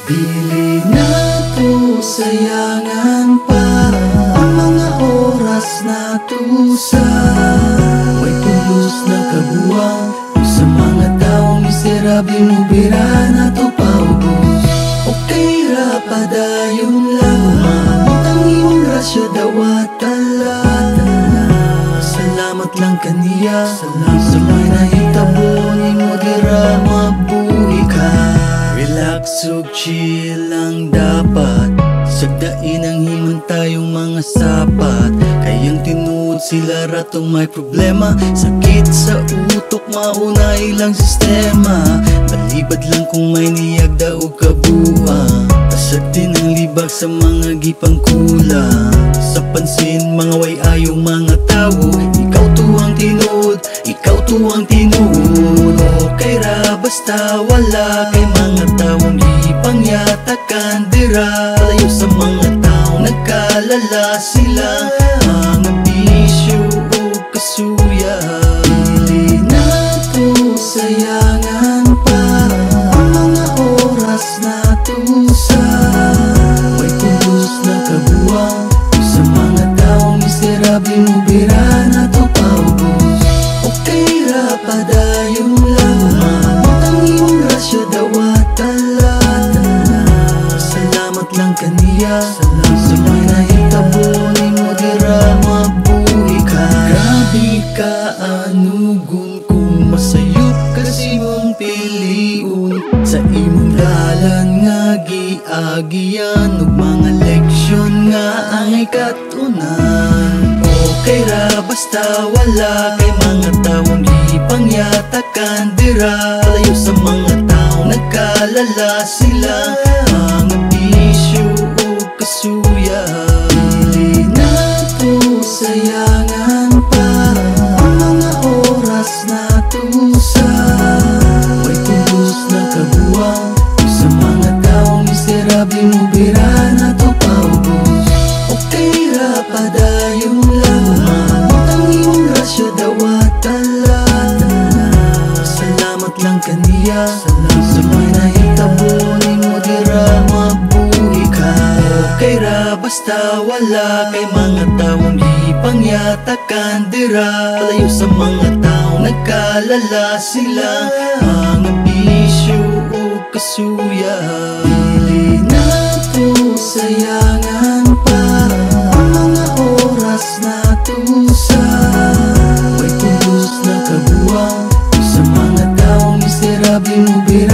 Dili na to sayangan pa ang mga oras na tusa. May tulos na kabuwang sa mga taong miserable mo bira na to paubos. Okay ra padayon lang umabot ang iyong rasyo dawat talat. Salamat lang kaniya sa may nahitabo ni mo dira mabuhi ka. Relax ug chill lang dapat, sagdain ang himan tayong mga sapat. Kayang tinuod sila ratong may problema, sakit sa utok mauna ilang sistema. Malibad lang kung may niyag daog kabuha, pasagtin ang libag sa mga gipang kulang. Sa pansin mga way ayong mga tao, ikaw tuwang tinuod, ikaw tuwang tinuod. Okay ra basta wala kay mga taong ipangyatakan dira. Layo sa mga taong nagkalala sila, mga bisyo o kasuya. Dili na to sayangan pa ang mga oras na tusa. May tulos na kabuwang sa mga taong miserable mo bira na to paubos. Okay ra padayon lang umabot ang iyong rasyo dawat talat. Salamat lang kaniya sa may nahitabo ni mo dira mabuhi ka. Grabe ka anugon kung masayop kasi mong piliun sa imong dalan nga giagian ug mga leksyon nga ang ikatunan. Okay ra basta wala kay mga taong ipangyatakan dira. Layo sa mga taong nagkalala sila, mga bisyo o kasuya. Dili na to sayangan pa ang mga oras na tusa. May tulos na kabuwang sa mga taong miserable mo bira na to paubos. Okay ra padayon lang umabot ang iyong rasyo dawat talat. Salamat lang kaniya sa may nahitabo ni mo dira mabuhi ka. Okay ra basta wala kay mga taong ipangyatakan dira. Layo sa mga taong nagkalala sila, mga bisyo o kasuya. Dili na to sayangan pa ang mga oras na tusa. May tulos na kabuwang sa mga taong miserable mo bira